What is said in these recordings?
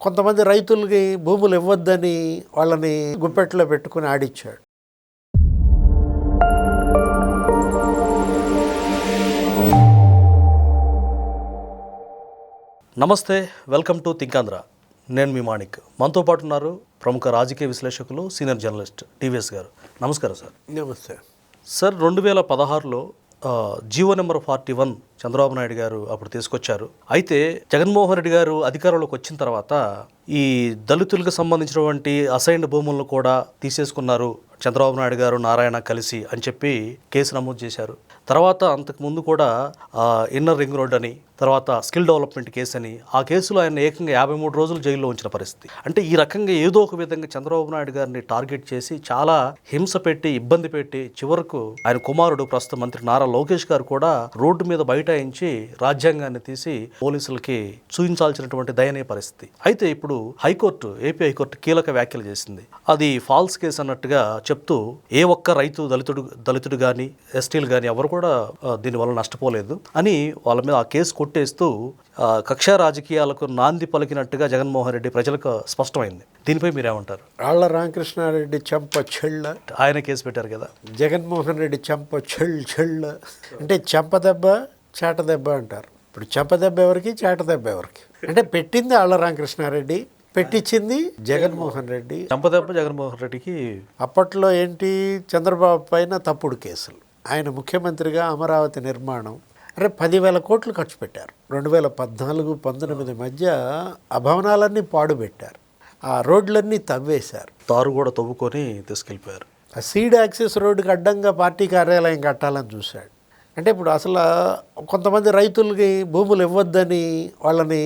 కొంతమంది రైతులకి భూములు ఇవ్వద్దని వాళ్ళని గుప్పెట్లో పెట్టుకుని ఆడిచ్చాడు. నమస్తే, వెల్కమ్ టు థింక్ ఆంధ్ర. నేను మీ మాణిక్. మనతో పాటు ఉన్నారు ప్రముఖ రాజకీయ విశ్లేషకులు, సీనియర్ జర్నలిస్ట్ టీవీఎస్ గారు. నమస్కారం సార్. నమస్తే సార్. 2016లో జీవో నెంబర్ 41 చంద్రబాబు నాయుడు గారు అప్పుడు తీసుకొచ్చారు. అయితే జగన్మోహన్ రెడ్డి గారు అధికారంలోకి వచ్చిన తర్వాత ఈ దళితులకు సంబంధించినటువంటి అసైన్డ్ భూములను కూడా తీసేసుకున్నారు చంద్రబాబు నాయుడు గారు, నారాయణ కలిసి అని చెప్పి కేసు నమోదు చేశారు. తర్వాత అంతకుముందు కూడా ఇన్నర్ రింగ్ రోడ్ అని, తర్వాత స్కిల్ డెవలప్మెంట్ కేసు అని, ఆ కేసులో ఆయన ఏకంగా 53 రోజులు జైల్లో ఉంచిన పరిస్థితి. అంటే ఈ రకంగా ఏదో ఒక విధంగా చంద్రబాబు నాయుడు గారిని టార్గెట్ చేసి చాలా హింస పెట్టి, ఇబ్బంది పెట్టి, చివరకు ఆయన కుమారుడు ప్రస్తుత మంత్రి నారా లోకేష్ గారు కూడా రోడ్డు మీద బైఠాయించి రాజ్యాంగాన్ని తీసి పోలీసులకి చూపించాల్సినటువంటి దయనీయ పరిస్థితి. అయితే ఇప్పుడు హైకోర్టు, ఏపీ హైకోర్టు కీలక వ్యాఖ్యలు చేసింది. అది ఫాల్స్ కేసు అన్నట్టుగా చెప్తూ ఏ ఒక్క రైతు, దళితుడు కానీ, ఎస్టీలు కానీ ఎవరు కూడా దీనివల్ల నష్టపోలేదు అని వాళ్ళ మీద ఆ కేసు కొట్టేస్తూ కక్షా రాజకీయాలకు నాంది పలికినట్టుగా జగన్మోహన్ రెడ్డి ప్రజలకు స్పష్టమైంది. దీనిపై మీరేమంటారు? ఆళ్ల రామకృష్ణారెడ్డి చెంప చెళ్ళ, ఆయన కేసు పెట్టారు కదా. జగన్మోహన్ రెడ్డి చెంప చెళ్ళ అంటే చెంప దెబ్బ, చేట దెబ్బ అంటారు. ఇప్పుడు చెంప దెబ్బ ఎవరికి, చేట దెబ్బ ఎవరికి? అంటే పెట్టింది ఆళ్ల రామకృష్ణారెడ్డి, పెట్టించింది జగన్మోహన్ రెడ్డి. చంపదెబ్బ జగన్మోహన్ రెడ్డికి. అప్పట్లో ఏంటి, చంద్రబాబు పైన తప్పుడు కేసులు, ఆయన ముఖ్యమంత్రిగా అమరావతి నిర్మాణం, 10,000 కోట్లు ఖర్చు పెట్టారు. 2014-19 మధ్య ఆ భవనాలన్నీ పాడుపెట్టారు, ఆ రోడ్లన్నీ తవ్వేశారు, తారు కూడా తవ్వుకొని తీసుకెళ్ళిపోయారు. ఆ సీడ్ యాక్సెస్ రోడ్డుకి అడ్డంగా పార్టీ కార్యాలయం కట్టాలని చూశాడు. అంటే ఇప్పుడు అసలు కొంతమంది రైతులకి భూములు ఇవ్వద్దని వాళ్ళని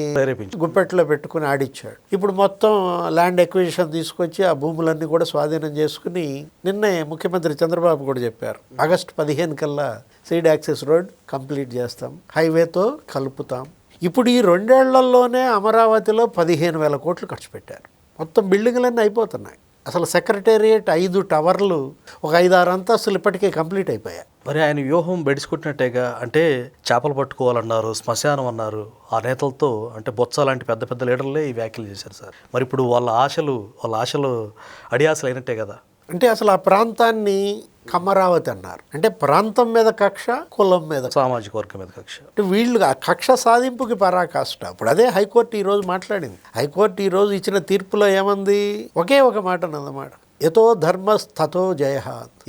గుప్పెట్లో పెట్టుకుని ఆడిచ్చాడు. ఇప్పుడు మొత్తం ల్యాండ్ ఎక్విజిషన్ తీసుకొచ్చి ఆ భూములన్నీ కూడా స్వాధీనం చేసుకుని, నిన్నే ముఖ్యమంత్రి చంద్రబాబు కూడా చెప్పారు, ఆగస్టు 15 కల్లా సీడ్ యాక్సెస్ రోడ్ కంప్లీట్ చేస్తాం, హైవేతో కలుపుతాం. ఇప్పుడు ఈ 2 ఏళ్లలోనే అమరావతిలో 15,000 కోట్లు ఖర్చు పెట్టారు. మొత్తం బిల్డింగ్లన్నీ అయిపోతున్నాయి. అసలు సెక్రటేరియట్ 5 టవర్లు, ఒక 5-6 అంతస్తులు ఇప్పటికే కంప్లీట్ అయిపోయాయి. మరి ఆయన వ్యూహం బెడిసికొట్టినట్టేగా. అంటే చేపలు పట్టుకోవాలన్నారు, శ్మశానం అన్నారు. ఆ నేతలతో, అంటే బొత్స లాంటి పెద్ద పెద్ద లీడర్లే ఈ వ్యాఖ్యలు చేశారు సార్. మరి ఇప్పుడు వాళ్ళ ఆశలు అడియాసలు అయినట్టే కదా. అంటే అసలు ఆ ప్రాంతాన్ని కమరావతి అన్నారు. అంటే ప్రాంతం మీద కక్ష, కులం మీద, సామాజిక వర్గం మీద కక్ష. అంటే వీళ్ళు ఆ కక్ష సాధింపుకి పరాకాష్ట. ఇప్పుడు అదే హైకోర్టు ఈరోజు మాట్లాడింది. హైకోర్టు ఈరోజు ఇచ్చిన తీర్పులో ఏమంది, ఒకే ఒక మాట అన్నమాట, యతో ధర్మస్తతో జయ,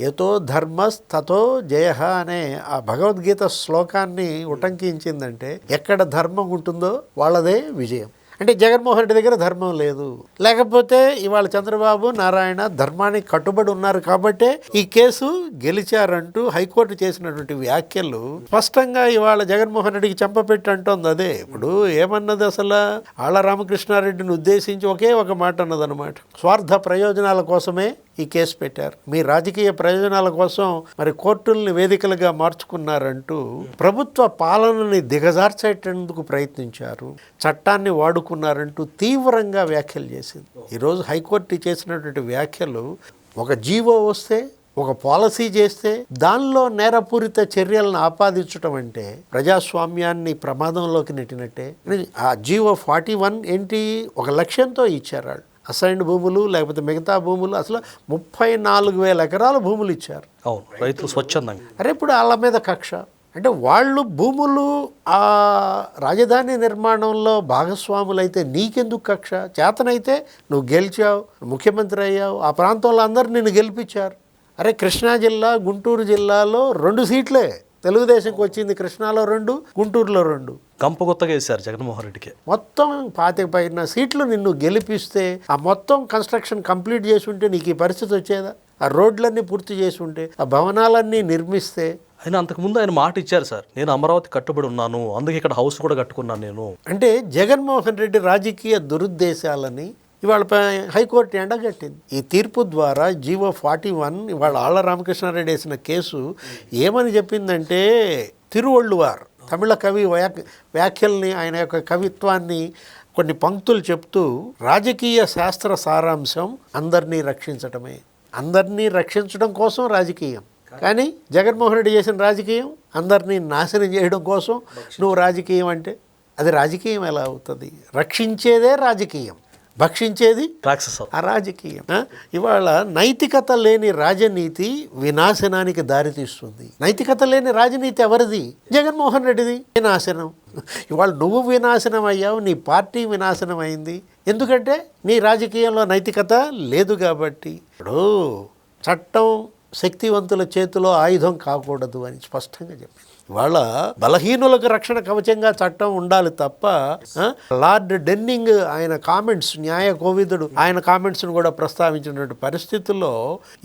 యతో ధర్మస్తతో జయ అనే ఆ భగవద్గీత శ్లోకాన్ని ఉటంకించిందంటే ఎక్కడ ధర్మం ఉంటుందో వాళ్ళదే విజయం. అంటే జగన్మోహన్ రెడ్డి దగ్గర ధర్మం లేదు, లేకపోతే ఇవాళ చంద్రబాబు, నారాయణ ధర్మానికి కట్టుబడి ఉన్నారు కాబట్టే ఈ కేసు గెలిచారంటూ హైకోర్టు చేసినటువంటి వ్యాఖ్యలు స్పష్టంగా ఇవాళ జగన్మోహన్ రెడ్డికి చెంపపెట్టి అంటోంది. అదే ఇప్పుడు ఏమన్నది, అసలు ఆళ్ల రామకృష్ణారెడ్డిని ఉద్దేశించి ఒకే ఒక మాట అన్నదన్నమాట, స్వార్థ ప్రయోజనాల కోసమే ఈ కేసు పెట్టారు, మీ రాజకీయ ప్రయోజనాల కోసం మరి కోర్టుల్ని వేదికలుగా మార్చుకున్నారంటూ ప్రభుత్వ పాలనని దిగజార్చేటందుకు ప్రయత్నించారు, చట్టాన్ని వాడుకున్నారంటూ తీవ్రంగా వ్యాఖ్యలు చేసింది. ఈరోజు హైకోర్టు చేసినటువంటి వ్యాఖ్యలు, ఒక జీవో వస్తే, ఒక పాలసీ చేస్తే దానిలో నేరపూరిత చర్యలను ఆపాదించడం అంటే ప్రజాస్వామ్యాన్ని ప్రమాదంలోకి నెట్టినట్టే. ఆ జీవో 41 ఏంటి, ఒక లక్ష్యంతో ఇచ్చారు వాళ్ళు. అసైన్డ్ భూములు లేకపోతే మిగతా భూములు, అసలు 34,000 ఎకరాల భూములు ఇచ్చారు. అవును, రైతులు స్వచ్ఛందంగా. ఇప్పుడు వాళ్ళ మీద కక్ష. అంటే వాళ్ళు భూములు ఆ రాజధాని నిర్మాణంలో భాగస్వాములైతే నీకెందుకు కక్ష? చేతనైతే నువ్వు గెలిచావు, ముఖ్యమంత్రి అయ్యావు, ఆ ప్రాంతంలో అందరూ నిన్ను గెలిపించారు. కృష్ణా జిల్లా, గుంటూరు జిల్లాలో 2 సీట్లే తెలుగుదేశంకి వచ్చింది. కృష్ణాలో 2, గుంటూరులో 2. గంపగొత్తగా వేశారు జగన్మోహన్ రెడ్డికి. మొత్తం 25 సీట్లు నిన్ను గెలిపిస్తే, ఆ మొత్తం కన్స్ట్రక్షన్ కంప్లీట్ చేసి ఉంటే నీకు ఈ పరిస్థితి వచ్చేదా? ఆ రోడ్లన్నీ పూర్తి చేసి ఉంటే, ఆ భవనాలన్నీ నిర్మిస్తే. ఆయన అంతకుముందు ఆయన మాట ఇచ్చారు సార్, నేను అమరావతి కట్టుబడి ఉన్నాను, అందుకే ఇక్కడ హౌస్ కూడా కట్టుకున్నాను నేను. అంటే జగన్మోహన్ రెడ్డి రాజకీయ దురుద్దేశాలని ఇవాళ హైకోర్టు ఎండగట్టింది. ఈ తీర్పు ద్వారా జీవో 41 ఇవాళ ఆళ్ల రామకృష్ణారెడ్డి వేసిన కేసు ఏమని చెప్పిందంటే, తిరువళ్ళువార్ తమిళ కవి వ్యాఖ్యల్ని, ఆయన యొక్క కవిత్వాన్ని కొన్ని పంక్తులు చెప్తూ, రాజకీయ శాస్త్ర సారాంశం అందరినీ రక్షించటమే, అందరినీ రక్షించడం కోసం రాజకీయం. కానీ జగన్మోహన్ రెడ్డి చేసిన రాజకీయం అందరినీ నాశనం చేయడం కోసం నువ్వు రాజకీయం అంటే అది రాజకీయం ఎలా అవుతుంది? రక్షించేదే రాజకీయం. భక్షించేది రాక్షస ఆ రాజకీయం. ఇవాళ నైతికత లేని రాజనీతి వినాశనానికి దారితీస్తుంది. నైతికత లేని రాజనీతి ఎవరిది? జగన్మోహన్ రెడ్డిది. వినాశనం. ఇవాళ నువ్వు వినాశనం అయ్యావు, నీ పార్టీ వినాశనం అయింది. ఎందుకంటే నీ రాజకీయంలో నైతికత లేదు కాబట్టి. ఇప్పుడు చట్టం శక్తివంతుల చేతిలో ఆయుధం కాకూడదు అని స్పష్టంగా చెప్పింది. ఇవాళ బలహీనులకు రక్షణ కవచంగా చట్టం ఉండాలి తప్ప లార్డ్ డెన్నింగ్ ఆయన కామెంట్స్, న్యాయ కోవిదుడు ఆయన కామెంట్స్ను కూడా ప్రస్తావించినటువంటి పరిస్థితుల్లో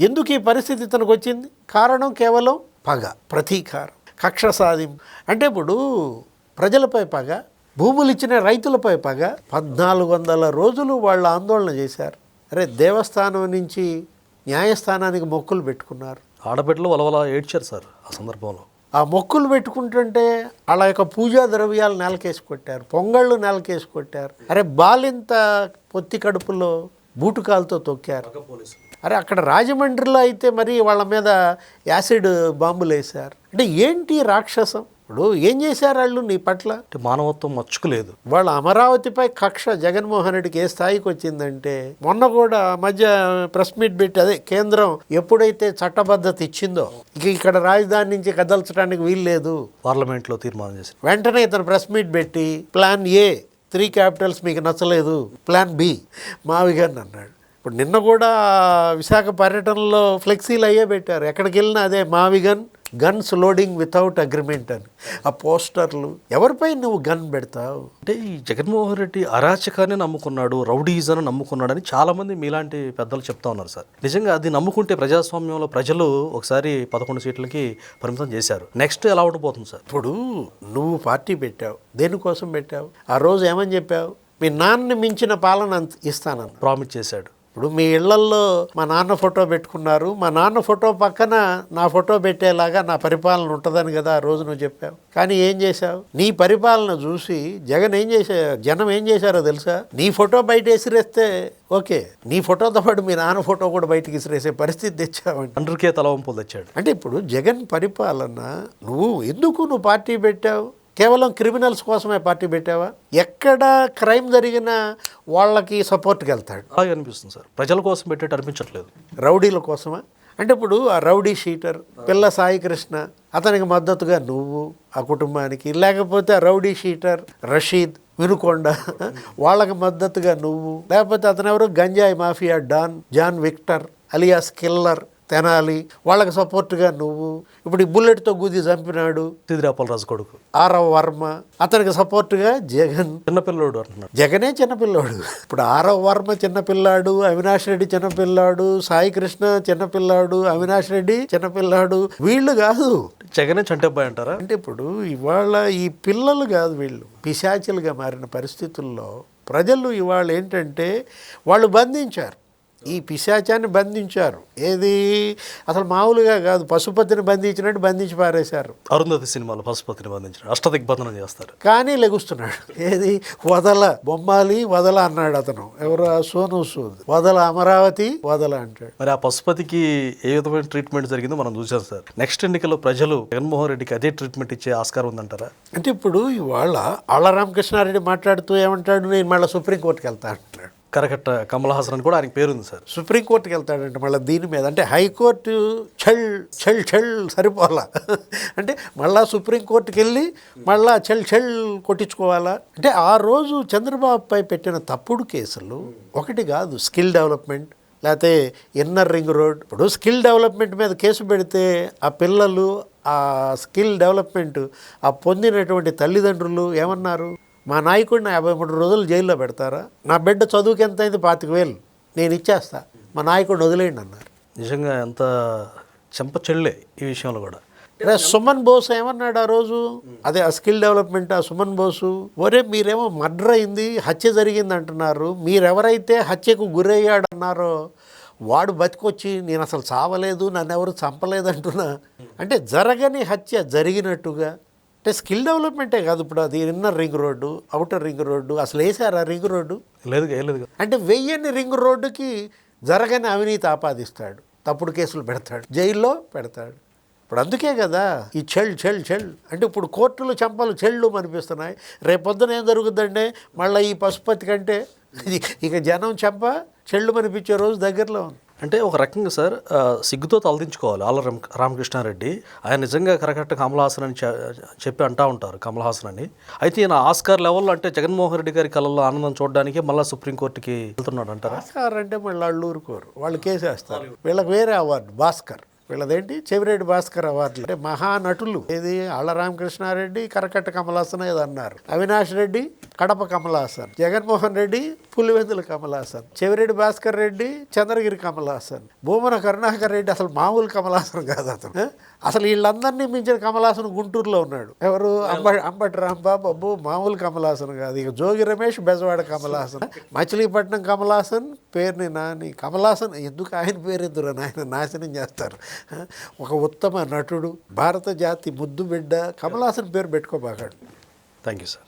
ఎందుకు ఈ పరిస్థితి తనకు వచ్చింది? కారణం కేవలం పగ, ప్రతీకారం, కక్ష సాధింపు. అంటే ఇప్పుడు ప్రజలపై పగ, భూములు ఇచ్చిన రైతులపై పగ. 1400 రోజులు వాళ్ళు ఆందోళన చేశారు. అరే దేవస్థానం నుంచి న్యాయస్థానానికి మొక్కులు పెట్టుకున్నారు. ఆడబిడ్డలు వలవల ఏడ్చారు సార్ ఆ సందర్భంలో. ఆ మొక్కులు పెట్టుకుంటుంటే వాళ్ళ యొక్క పూజా ద్రవ్యాలు నెలకేసి కొట్టారు, పొంగళ్ళు నెలకేసి కొట్టారు. అరే బాలింత పొత్తి కడుపులో బూటుకాలతో తొక్కారు. అరే అక్కడ రాజమండ్రిలో అయితే మరి వాళ్ళ మీద యాసిడ్ బాంబులు వేశారు. అంటే ఏంటి రాక్షసం? ఇప్పుడు ఏం చేశారు వాళ్ళు నీ పట్ల? మానవత్వం మచ్చుకులేదు. వాళ్ళ అమరావతిపై కక్ష జగన్మోహన్ రెడ్డికి ఏ స్థాయికి వచ్చిందంటే, మొన్న కూడా మధ్య ప్రెస్ మీట్ పెట్టి అదే కేంద్రం ఎప్పుడైతే చట్టబద్ధత ఇచ్చిందో ఇక ఇక్కడ రాజధాని నుంచి కదల్చడానికి వీల్లేదు, పార్లమెంట్లో తీర్మానం చేసి వెంటనే ఇతను ప్రెస్ మీట్ పెట్టి ప్లాన్ ఏ 3 క్యాపిటల్స్ మీకు నచ్చలేదు, ప్లాన్ బి మావిగన్ అన్నాడు. ఇప్పుడు నిన్న కూడా విశాఖ పర్యటనలో ఫ్లెక్సీలు అయ్యే పెట్టారు. ఎక్కడికి వెళ్ళినా అదే మావిగన్, గన్స్ లోడింగ్ వితౌట్ అగ్రిమెంట్ అని ఆ పోస్టర్లు. ఎవరిపై నువ్వు గన్ పెడతావు? అంటే ఈ జగన్మోహన్ రెడ్డి అరాచకాన్ని నమ్ముకున్నాడు, రౌడీజాన్ని నమ్ముకున్నాడని చాలామంది మీలాంటి పెద్దలు చెప్తా ఉన్నారు సార్. నిజంగా అది నమ్ముకుంటే ప్రజాస్వామ్యంలో ప్రజలు ఒకసారి 11 సీట్లకి పరిమితం చేశారు. నెక్స్ట్ ఎలా ఉండిపోతుంది సార్? ఇప్పుడు నువ్వు పార్టీ పెట్టావు, దేనికోసం పెట్టావు? ఆ రోజు ఏమని చెప్పావు? మీ నాన్నని మించిన పాలన ఇస్తానని ప్రామిస్ చేశాడు. ఇప్పుడు మీ ఇళ్లల్లో మా నాన్న ఫోటో పెట్టుకున్నారు, మా నాన్న ఫోటో పక్కన నా ఫోటో పెట్టేలాగా నా పరిపాలన ఉంటుందని కదా ఆ రోజు నువ్వు చెప్పావు. కానీ ఏం చేశావు? నీ పరిపాలన చూసి జనం ఏం చేశారో తెలుసా? నీ ఫోటో బయట విసిరేస్తే ఓకే, నీ ఫోటోతో పాటు మీ నాన్న ఫోటో కూడా బయటకు విసిరేసే పరిస్థితి తెచ్చావంటే తండ్రికే తలవంపులు తెచ్చాడు. అంటే ఇప్పుడు జగన్ పరిపాలన నువ్వు పార్టీ పెట్టావు? కేవలం క్రిమినల్స్ కోసమే పార్టీ పెట్టావా? ఎక్కడ క్రైమ్ జరిగినా వాళ్ళకి సపోర్ట్కి వెళ్తాడు. అలాగే అనిపిస్తుంది సార్. ప్రజల కోసం పెట్టేట్టు అనిపించట్లేదు. రౌడీల కోసమా? అంటే ఇప్పుడు ఆ రౌడీ షీటర్ పిల్ల సాయి కృష్ణ, అతనికి మద్దతుగా నువ్వు ఆ కుటుంబానికి, లేకపోతే ఆ రౌడీ షీటర్ రషీద్ వినుకొండ వాళ్ళకి మద్దతుగా నువ్వు, లేకపోతే అతను ఎవరు గంజాయి mafia John Victor alias killer Tenali, వాళ్ళకి సపోర్ట్గా నువ్వు. ఇప్పుడు ఈ బుల్లెట్తో గుద్ది చంపినాడు సిద్దిరాపల్ కొడుకు ఆరవ వర్మ, అతనికి సపోర్ట్గా జగన్. చిన్నపిల్లోడు అంటున్నాడు. జగనే చిన్నపిల్లోడు. ఇప్పుడు ఆరవ వర్మ చిన్నపిల్లాడు, అవినాష్ రెడ్డి చిన్నపిల్లాడు, సాయి కృష్ణ చిన్నపిల్లాడు, అవినాష్ రెడ్డి చిన్నపిల్లాడు. వీళ్ళు కాదు, జగనే చంటబ్బాయి అంటారా? అంటే ఇప్పుడు ఇవాళ ఈ పిల్లలు కాదు, వీళ్ళు పిశాచులుగా మారిన పరిస్థితుల్లో ప్రజలు ఇవాళ ఏంటంటే వాళ్ళు బంధించారు, ఈ పిశాచాన్ని బంధించారు. ఏది అసలు మామూలుగా కాదు, పశుపతిని బంధించినట్టు బంధించి పారేశారు. అరుంధతి సినిమాలో పశుపతిని బంధించారు, అష్టదిగ్బంధనం చేస్తారు. కానీ లెగుస్తున్నాడు. ఏది బొమ్మాలి వదల అన్నాడు అతను, ఎవరు? సోను సూద్. వదల అమరావతి వదల అంటాడు. మరి ఆ పశుపతికి ఏ విధమైన ట్రీట్మెంట్ జరిగిందో మనం చూసాం సార్. నెక్స్ట్ ఎన్నికల్లో ప్రజలు జగన్మోహన్ రెడ్డికి అదే ట్రీట్మెంట్ ఇచ్చే ఆస్కారం ఉందంటారా? అంటే ఇప్పుడు ఇవాళ ఆళ్ల రామకృష్ణారెడ్డి మాట్లాడుతూ ఏమంటాడు? నేను మళ్ళీ సుప్రీంకోర్టుకి వెళ్తా అంటున్నాడు. కరకట్ట కమల్ హాసన్ అని కూడా ఆయనకి పేరుంది సార్. సుప్రీంకోర్టుకి వెళ్తాడంటే మళ్ళీ దీని మీద, అంటే హైకోర్టు ఛల్ సరిపోలా, అంటే మళ్ళా సుప్రీంకోర్టుకి వెళ్ళి మళ్ళా ఛల్ కొట్టించుకోవాలా? అంటే ఆ రోజు చంద్రబాబుపై పెట్టిన తప్పుడు కేసులు ఒకటి కాదు. స్కిల్ డెవలప్మెంట్, లేకపోతే ఇన్నర్ రింగ్ రోడ్. ఇప్పుడు స్కిల్ డెవలప్మెంట్ మీద కేసు పెడితే ఆ పిల్లలు ఆ స్కిల్ డెవలప్మెంట్ ఆ పొందినటువంటి తల్లిదండ్రులు ఏమన్నారు? మా నాయకుడిని 53 రోజులు జైల్లో పెడతారా? నా బిడ్డ చదువుకి ఎంత అయింది? 25,000 నేను ఇచ్చేస్తా, మా నాయకుడిని వదిలేయండి అన్నారు. నిజంగా ఎంత చెంపచెళ్ళే ఈ విషయంలో కూడా. సుమన్ బోసు ఏమన్నాడు ఆ రోజు? అదే ఆ స్కిల్ డెవలప్మెంట్, ఆ సుమన్ బోసు, ఒరే మీరేమో మర్డర్ అయింది, హత్య జరిగింది అంటున్నారు, మీరెవరైతే హత్యకు గురయ్యాడు అన్నారో వాడు బతికొచ్చి నేను అసలు చావలేదు, నన్ను ఎవరు చంపలేదు అంటున్నా. అంటే జరగని హత్య జరిగినట్టుగా. అంటే స్కిల్ డెవలప్మెంటే కాదు, ఇప్పుడు అది inner ring road, outer ring road, అసలు వేసారా రింగ్ రోడ్డు? లేదు. అంటే వెయ్యని రింగ్ రోడ్డుకి జరగని అవినీతి ఆపాదిస్తాడు, తప్పుడు కేసులు పెడతాడు, జైల్లో పెడతాడు. ఇప్పుడు అందుకే కదా ఈ చెల్ అంటే ఇప్పుడు కోర్టులు చెంపలు చెళ్ళు అనిపిస్తున్నాయి. రేపొద్దున ఏం జరుగుతుందంటే మళ్ళీ ఈ పశుపతి కంటే ఇక జనం చెంప చెళ్ళు మనిపించే రోజు దగ్గరలో ఉంది. అంటే ఒక రకంగా సార్ సిగ్గుతో తలదించుకోవాలి ఆళ్ళ రామకృష్ణారెడ్డి. ఆయన నిజంగా కరెక్ట్ కమల్ హాసన్ అని చెప్పి అంటూ ఉంటారు, కమల్ హాసన్ అని. అయితే ఈయన ఆస్కార్ లెవెల్లో అంటే జగన్మోహన్ రెడ్డి గారి కళల్లో ఆనందం చూడడానికి మళ్ళీ సుప్రీంకోర్టుకి వెళ్తున్నాడు అంటారా? భాస్కర్ అంటే మళ్ళీ వాళ్ళు ఊరుకోరు, వాళ్ళు కేసేస్తారు. వీళ్ళకి వేరే అవార్డు భాస్కర్, వీళ్ళదేంటి చెవిరెడ్డి భాస్కర్ అవార్డులు. అంటే మహానటులు ఏది ఆళ్ళ రామకృష్ణారెడ్డి కరకట్ట కమల్ హాసన్ ఏదో అన్నారు, అవినాష్ రెడ్డి కడప కమల్ హాసన్, జగన్మోహన్ రెడ్డి పులివెందుల కమల్ హాసన్, చెవిరెడ్డి భాస్కర్ రెడ్డి చంద్రగిరి కమల్ హాసన్, భూమన కరుణాకర్ రెడ్డి అసలు మామూలు కమల్ హాసన్ కాదు అతను. అసలు వీళ్ళందరినీ మించిన కమల్ హాసన్ గుంటూరులో ఉన్నాడు. ఎవరు? అంబటి రాంబాబు. అబ్బో మామూలు కమల్ హాసన్ కాదు. ఇక జోగి రమేష్ బెజవాడ కమల్ హాసన్, మచిలీపట్నం కమల్ హాసన్, పేరుని నాని కమల్ హాసన్. ఎందుకు ఆయన పేరు ఎదురు ఆయన నాశనం చేస్తారు. ఒక ఉత్తమ నటుడు, భారత జాతి ముద్దు బిడ్డ కమల్ హాసన్ పేరు పెట్టుకోబాగాడు. Thank you sir.